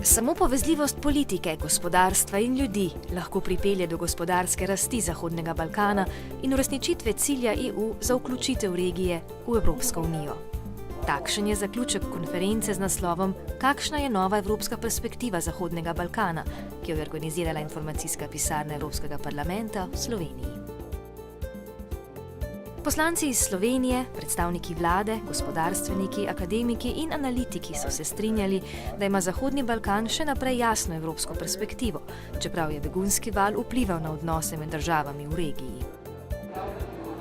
Samo povezljivost politike, gospodarstva in ljudi lahko pripelje do gospodarske rasti Zahodnega Balkana in uresničitve cilja EU za vključitev regije v Evropsko unijo. Takšen je zaključek konference z naslovom Kakšna je nova evropska perspektiva Zahodnega Balkana, ki jo je organizirala informacijska pisarna Evropskega parlamenta v Sloveniji. Poslanci iz Slovenije, predstavniki vlade, gospodarstveniki, akademiki in analitiki so se strinjali, da ima Zahodni Balkan še naprej jasno evropsko perspektivo, čeprav je begunski val vplival na odnose med državami v regiji.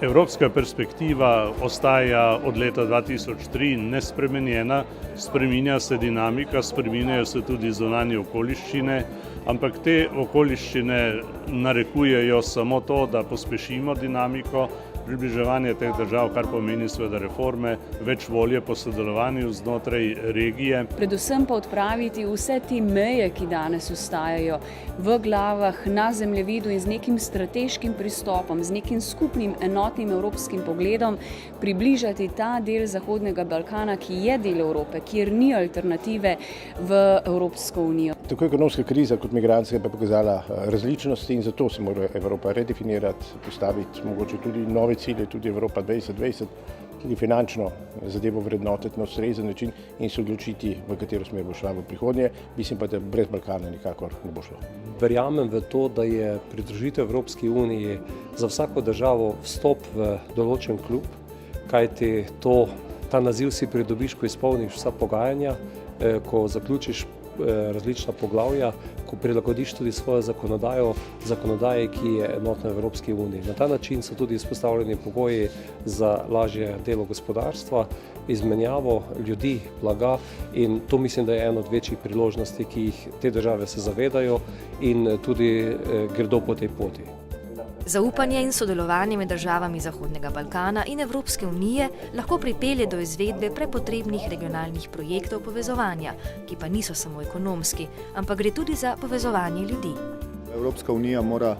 Evropska perspektiva ostaja od leta 2003 nespremenjena, spreminja se dinamika, spreminjajo se tudi zunanje okoliščine, ampak te okoliščine narekujejo samo to, da pospešimo dinamiko približevanja teh držav, kar pomeni seveda reforme, več volje po sodelovanju znotraj regije. Predvsem pa odpraviti vse te meje, ki danes ostajajo v glavah, na zemljevidu in z nekim strateškim pristopom, z nekim skupnim enotnim evropskim pogledom, približati ta del Zahodnega Balkana, ki je del Evrope, kjer ni alternative v Evropsko unijo. Tako ekonomska kriza kot migracija pa je pokazala različnosti in zato se mora Evropa redefinirati, postaviti mogoče tudi nove cilje, tudi Evropa 2020, tudi finančno zadevo vrednotiti na ustrezen način in se odločiti, v katero smer bo šla v prihodnje. Mislim pa, da brez Balkana nikakor ne bo šlo. Verjamem v to, da je pridružitev Evropski uniji za vsako državo vstop v določen klub, kajti ta naziv si pridobiš, ko izpolniš vsa pogajanja, ko zaključiš različna poglavja, ko prilagodiš tudi svojo zakonodaje, ki je enotna v Evropski uniji. Na ta način so tudi izpostavljeni pogoji za lažje delo gospodarstva, izmenjavo ljudi, blaga in to mislim, da je ena od večjih priložnosti, ki jih te države se zavedajo in tudi gredo po tej poti. Zaupanje in sodelovanje med državami Zahodnega Balkana in Evropske unije lahko pripelje do izvedbe prepotrebnih regionalnih projektov povezovanja, ki pa niso samo ekonomski, ampak gre tudi za povezovanje ljudi. Evropska unija mora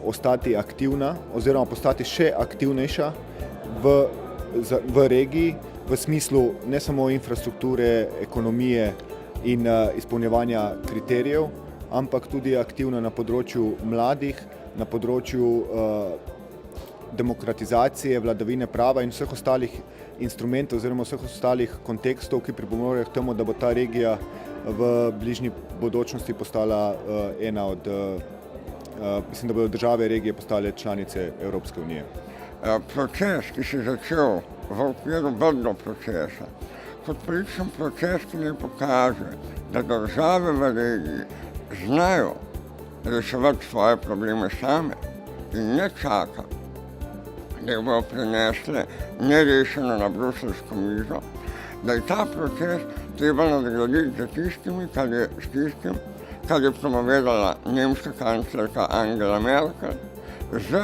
ostati aktivna oziroma postati še aktivnejša v regiji, v smislu ne samo infrastrukture, ekonomije in izpolnjevanja kriterijev, ampak tudi aktivna na področju mladih, na področju demokratizacije, vladavine prava in vseh ostalih instrumentov oziroma vseh ostalih kontekstov, ki pripomorejo k temu, da bo ta regija v bližnji bodočnosti postala ena od, mislim, da bodo države regije postale članice Evropske unije. Proces, ki se je začel v okviru Brdo procesa, kot političen proces, ki ne pokaže, da države v regiji znajo reševati svoje probleme same in ne čaka, da jih bodo prinesle nerešeno na bruselsko mizo, da je ta proces treba nadgraditi s tistim, kar je promovirala nemška kanclerka Angela Merkel, z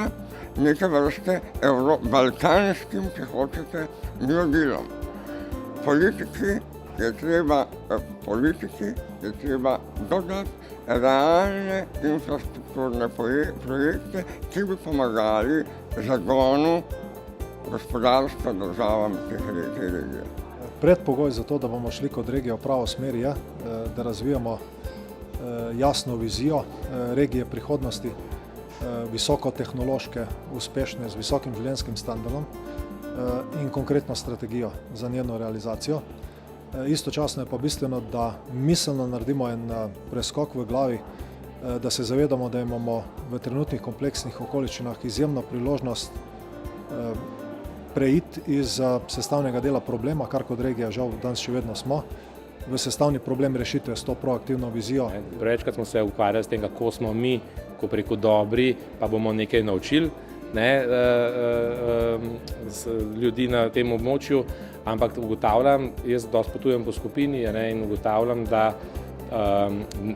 neke vrste balkanskim, če hočete, New Dealom. Politiki je treba dodati realne infrastrukturne projekte, ki bi pomagali zagonu gospodarstva državam te regije. Predpogoj za to, da bomo šli kot regija v pravo smer, je, da razvijamo jasno vizijo regije prihodnosti, visokotehnološke, uspešne, z visokim življenjskim standardom in konkretno strategijo za njeno realizacijo. Istočasno je pa bistveno, da miselno naredimo en preskok v glavi, da se zavedamo, da imamo v trenutnih kompleksnih okoliščinah izjemno priložnost preiti iz sestavnega dela problema, kar kot regija žal danes še vedno smo, v sestavni problem rešitve s to proaktivno vizijo. Prevečkrat smo se ukvarjali s tem, kako smo mi, ko preko dobri, pa bomo nekaj naučili ljudi na tem območju, ampak ugotavljam, jaz dosti potujem po skupini in ugotavljam, da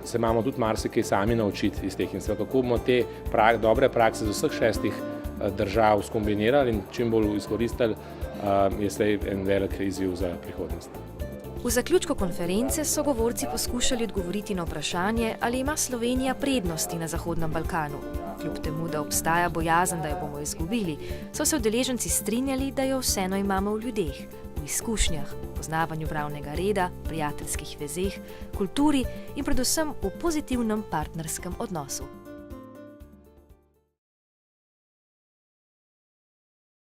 se imamo tudi marsikaj sami naučiti iz teh in kako bomo te dobre prakse z vseh 6 držav skombinirali in čim bolj izkoristili, je zdaj en velik izziv za prihodnost. V zaključku konference so govorci poskušali odgovoriti na vprašanje, ali ima Slovenija prednosti na Zahodnem Balkanu. Kljub temu, da obstaja bojazen, da jo bomo izgubili, so se udeleženci strinjali, da jo vseeno imamo v ljudeh, v izkušnjah, poznavanju pravnega reda, prijateljskih vezeh, kulturi in predvsem v pozitivnem partnerskem odnosu.